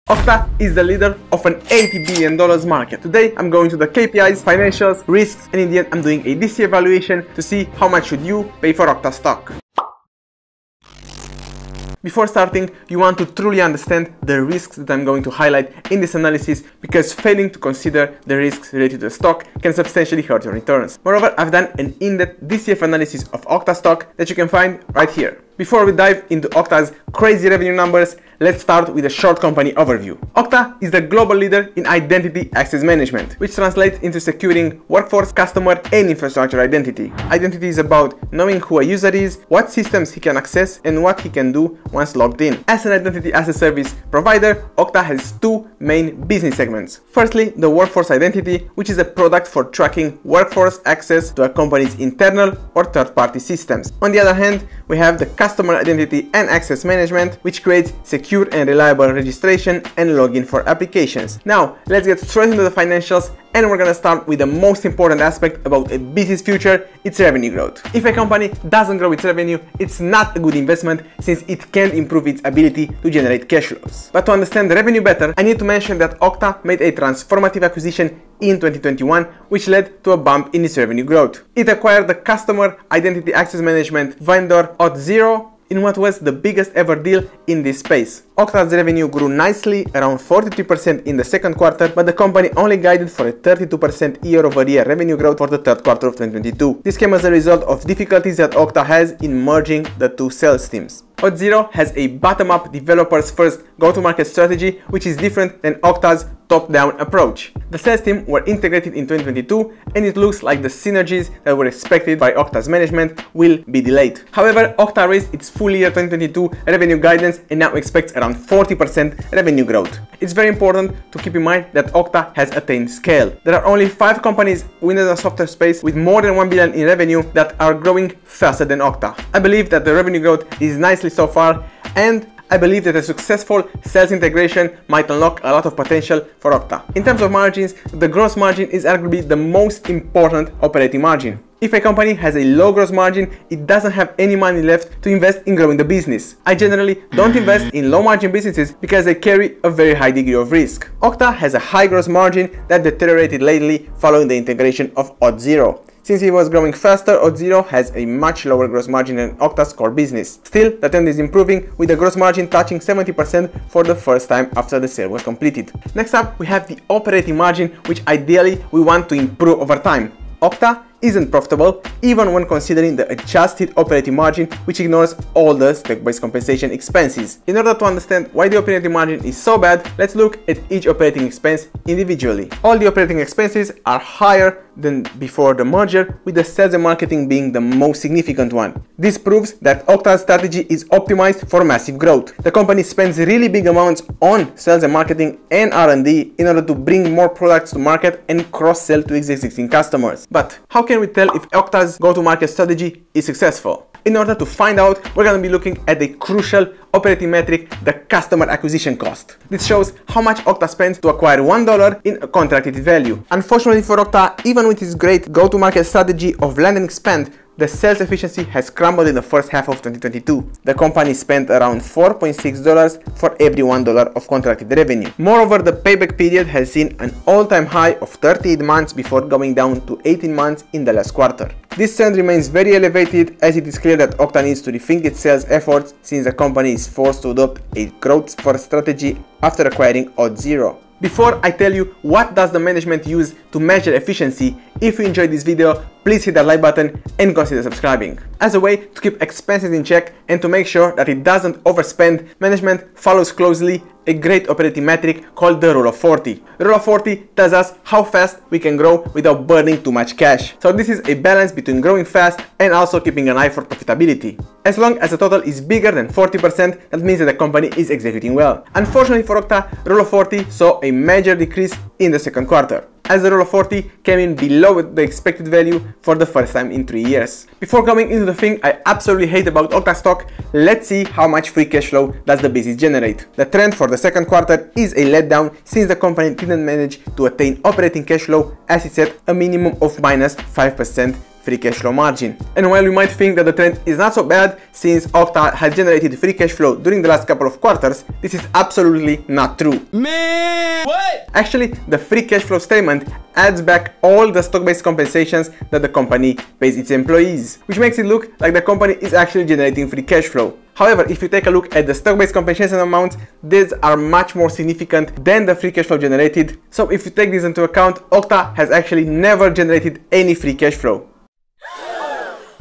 OKTA is the leader of an $80 billion market. Today I'm going to the KPIs, financials, risks, and in the end I'm doing a DC evaluation to see how much should you pay for OKTA stock. Before starting, you want to truly understand the risks that I'm going to highlight in this analysis, because failing to consider the risks related to the stock can substantially hurt your returns. Moreover, I've done an in-depth DCF analysis of OKTA stock that you can find right here. Before we dive into OKTA's crazy revenue numbers, let's start with a short company overview. OKTA is the global leader in identity access management, which translates into securing workforce, customer, and infrastructure identity. Identity is about knowing who a user is, what systems he can access, and what he can do once logged in. As an identity as a service provider, OKTA has two main business segments. Firstly, the workforce identity, which is a product for tracking workforce access to a company's internal or third-party systems. On the other hand, we have the customer identity and access management, which creates secure and reliable registration and login for applications. Now, let's get straight into the financials, and we're gonna start with the most important aspect about a business future, its revenue growth. If a company doesn't grow its revenue, it's not a good investment, since it can't improve its ability to generate cash flows. But to understand the revenue better, I need to mention that OKTA made a transformative acquisition in 2021, which led to a bump in its revenue growth. It acquired the customer identity access management vendor OKTA in what was the biggest ever deal in this space. OKTA's revenue grew nicely, around 43% in the second quarter, but the company only guided for a 32% year-over-year revenue growth for the third quarter of 2022. This came as a result of difficulties that OKTA has in merging the two sales teams. OKTA has a bottom-up developers first go-to-market strategy, which is different than OKTA's top-down approach. The sales team were integrated in 2022, and it looks like the synergies that were expected by OKTA's management will be delayed. However, OKTA raised its full year 2022 revenue guidance and now expects around 40% revenue growth. It's very important to keep in mind that OKTA has attained scale. There are only 5 companies within the software space with more than 1 billion in revenue that are growing faster than OKTA. I believe that the revenue growth is nicely so far, and I believe that a successful sales integration might unlock a lot of potential for OKTA. In terms of margins, the gross margin is arguably the most important operating margin. If a company has a low gross margin, it doesn't have any money left to invest in growing the business. I generally don't invest in low margin businesses because they carry a very high degree of risk. OKTA has a high gross margin that deteriorated lately following the integration of OKTA. Since it was growing faster, OKTA has a much lower gross margin than OKTA's core business. Still, the trend is improving, with the gross margin touching 70% for the first time after the sale was completed. Next up, we have the operating margin, which ideally we want to improve over time. OKTA isn't profitable even when considering the adjusted operating margin, which ignores all the stock-based compensation expenses. In order to understand why the operating margin is so bad, let's look at each operating expense individually. All the operating expenses are higher than before the merger, with the sales and marketing being the most significant one. This proves that OKTA's strategy is optimized for massive growth. The company spends really big amounts on sales and marketing and R&D in order to bring more products to market and cross-sell to existing customers. But how can we tell if OKTA's go-to-market strategy is successful? In order to find out, we're going to be looking at a crucial operating metric, the customer acquisition cost. This shows how much OKTA spends to acquire $1 in a contracted value. Unfortunately for OKTA, even with its great go-to-market strategy of land and expand, the sales efficiency has crumbled in the first half of 2022. The company spent around $4.6 for every $1 of contracted revenue. Moreover, the payback period has seen an all-time high of 38 months before going down to 18 months in the last quarter. This trend remains very elevated, as it is clear that OKTA needs to rethink its sales efforts, since the company is forced to adopt a growth-first strategy after acquiring OKTA. Before I tell you what does the management use to measure efficiency, if you enjoyed this video, please hit that like button and consider subscribing. As a way to keep expenses in check and to make sure that it doesn't overspend, management follows closely a great operating metric called the Rule of 40. The Rule of 40 tells us how fast we can grow without burning too much cash. So this is a balance between growing fast and also keeping an eye for profitability. As long as the total is bigger than 40%, that means that the company is executing well. Unfortunately for OKTA, Rule of 40 saw a major decrease in the second quarter, as the Rule of 40 came in below the expected value for the first time in 3 years. Before going into the thing I absolutely hate about OKTA stock, let's see how much free cash flow does the business generate. The trend for the second quarter is a letdown, since the company didn't manage to attain operating cash flow, as it set a minimum of minus 5% free cash flow margin. And while we might think that the trend is not so bad since OKTA has generated free cash flow during the last couple of quarters, this is absolutely not true. Man, what? Actually, the free cash flow statement adds back all the stock-based compensations that the company pays its employees, which makes it look like the company is actually generating free cash flow. However, if you take a look at the stock-based compensation amounts, these are much more significant than the free cash flow generated. So if you take this into account, OKTA has actually never generated any free cash flow.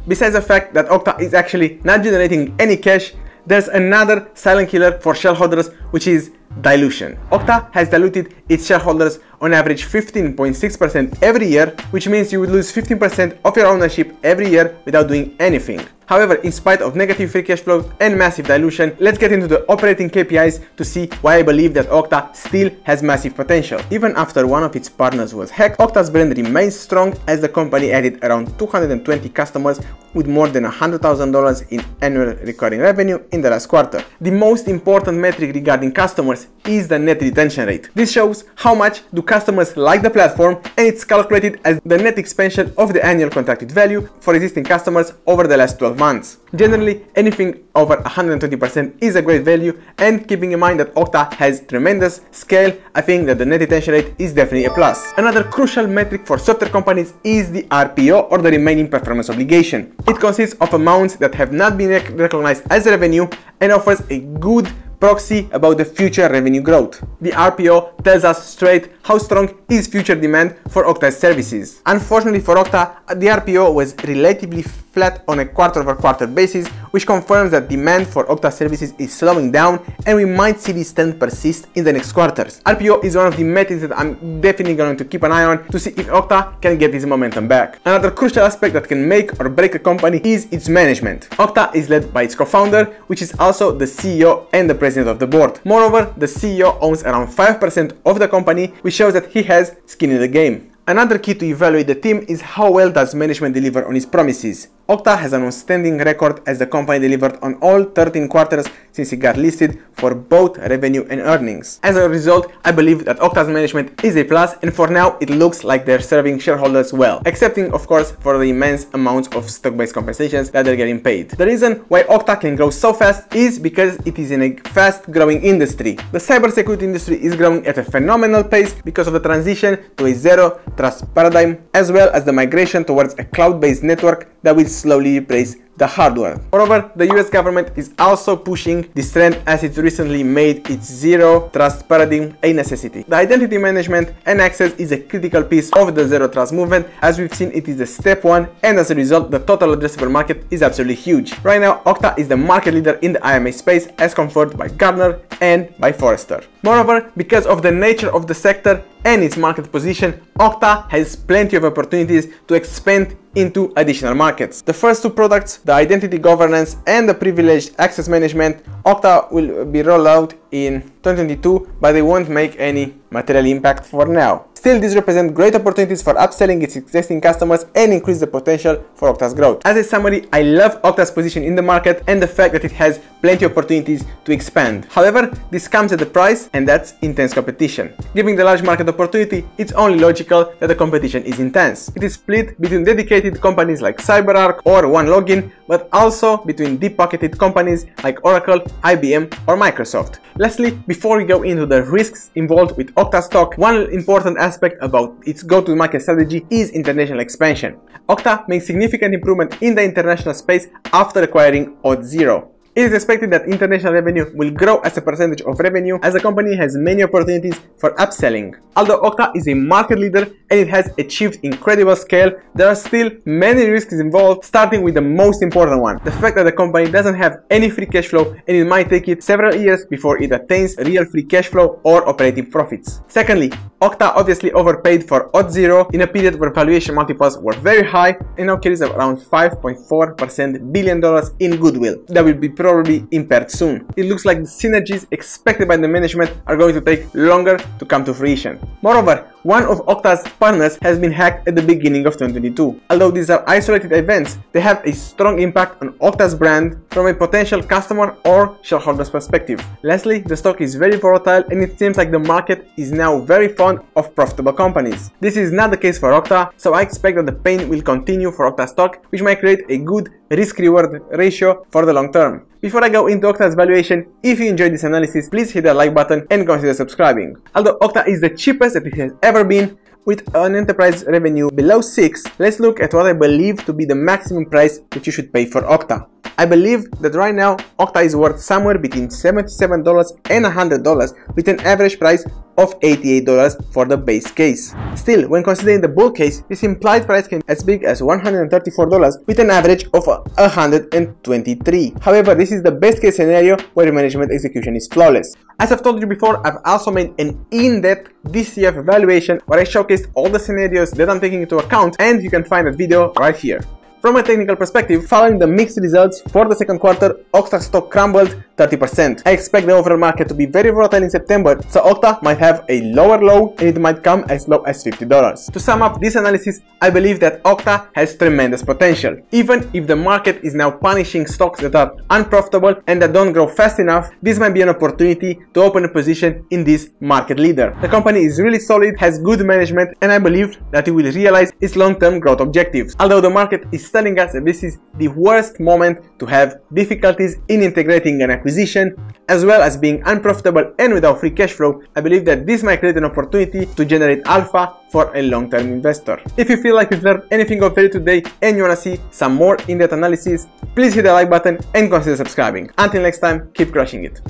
Besides the fact that OKTA is actually not generating any cash, there's another silent killer for shareholders, which is dilution. OKTA has diluted its shareholders on average 15.6% every year, which means you would lose 15% of your ownership every year without doing anything. However, in spite of negative free cash flow and massive dilution, let's get into the operating KPIs to see why I believe that OKTA still has massive potential. Even after one of its partners was hacked, OKTA's brand remains strong as the company added around 220 customers with more than $100,000 in annual recurring revenue in the last quarter. The most important metric regarding customers is the net retention rate. This shows how much do customers like the platform, and it's calculated as the net expansion of the annual contracted value for existing customers over the last 12 months. Generally, anything over 120% is a great value, and keeping in mind that OKTA has tremendous scale, I think that the net retention rate is definitely a plus. Another crucial metric for software companies is the RPO, or the remaining performance obligation. It consists of amounts that have not been recognized as revenue and offers a good proxy about the future revenue growth. The RPO tells us straight how strong is future demand for OKTA's services. Unfortunately for OKTA, the RPO was relatively flat on a quarter-over-quarter basis, which confirms that demand for OKTA services is slowing down, and we might see this trend persist in the next quarters. RPO is one of the metrics that I'm definitely going to keep an eye on to see if OKTA can get this momentum back. Another crucial aspect that can make or break a company is its management. OKTA is led by its co-founder, which is also the CEO and the president of the board. Moreover, the CEO owns around 5% of the company, which shows that he has skin in the game. Another key to evaluate the team is how well does management deliver on its promises. OKTA has an outstanding record as the company delivered on all 13 quarters since it got listed for both revenue and earnings. As a result, I believe that OKTA's management is a plus, and for now it looks like they're serving shareholders well, excepting of course for the immense amounts of stock-based compensations that they're getting paid. The reason why OKTA can grow so fast is because it is in a fast-growing industry. The cybersecurity industry is growing at a phenomenal pace because of the transition to a zero trust paradigm, as well as the migration towards a cloud-based network that will slowly replace the hardware. Moreover, the US government is also pushing this trend as it recently made its zero trust paradigm a necessity. The identity management and access is a critical piece of the zero trust movement. As we've seen, it is the step one, and as a result, the total addressable market is absolutely huge. Right now, OKTA is the market leader in the IMA space as confirmed by Gartner and by Forrester. Moreover, because of the nature of the sector and its market position, OKTA has plenty of opportunities to expand into additional markets. The first two products, the identity governance and the privileged access management, OKTA will be rolled out in 2022, but they won't make any material impact for now. Still, these represent great opportunities for upselling its existing customers and increase the potential for OKTA's growth. As a summary, I love OKTA's position in the market and the fact that it has plenty of opportunities to expand. However, this comes at a price, and that's intense competition. Given the large market opportunity, it's only logical that the competition is intense. It is split between dedicated companies like CyberArk or OneLogin, but also between deep-pocketed companies like Oracle, IBM or Microsoft. Lastly, before we go into the risks involved with OKTA stock, one important aspect about its go-to-market strategy is international expansion. OKTA makes significant improvement in the international space after acquiring Auth0. It is expected that international revenue will grow as a percentage of revenue as the company has many opportunities for upselling. Although OKTA is a market leader and it has achieved incredible scale, there are still many risks involved, starting with the most important one, the fact that the company doesn't have any free cash flow and it might take it several years before it attains real free cash flow or operating profits. Secondly, OKTA obviously overpaid for Auth0 in a period where valuation multiples were very high and now carries around $5.4 billion in goodwill that will be probably impaired soon. It looks like the synergies expected by the management are going to take longer to come to fruition. Moreover, one of OKTA's partners has been hacked at the beginning of 2022. Although these are isolated events, they have a strong impact on OKTA's brand from a potential customer or shareholder's perspective. Lastly, the stock is very volatile and it seems like the market is now very fond of profitable companies. This is not the case for OKTA, so I expect that the pain will continue for OKTA stock, which might create a good risk-reward ratio for the long term. Before I go into OKTA's valuation, if you enjoyed this analysis, please hit the like button and consider subscribing. Although OKTA is the cheapest that it has ever been, with an enterprise revenue below 6, let's look at what I believe to be the maximum price that you should pay for OKTA. I believe that right now OKTA is worth somewhere between $77 and $100 with an average price of $88 for the base case. Still, when considering the bull case, this implied price can be as big as $134 with an average of $123. However, this is the best case scenario where management execution is flawless. As I've told you before, I've also made an in-depth DCF evaluation where I showcased all the scenarios that I'm taking into account, and you can find that video right here. From a technical perspective, following the mixed results for the second quarter, OKTA stock crumbled 30%. I expect the overall market to be very volatile in September, so OKTA might have a lower low and it might come as low as $50. To sum up this analysis, I believe that OKTA has tremendous potential. Even if the market is now punishing stocks that are unprofitable and that don't grow fast enough, this might be an opportunity to open a position in this market leader. The company is really solid, has good management, and I believe that it will realize its long-term growth objectives. Although the market is telling us that this is the worst moment to have difficulties in integrating an acquisition, as well as being unprofitable and without free cash flow, I believe that this might create an opportunity to generate alpha for a long-term investor. If you feel like you've learned anything of value today and you want to see some more in-depth analysis, please hit the like button and consider subscribing. Until next time, keep crushing it.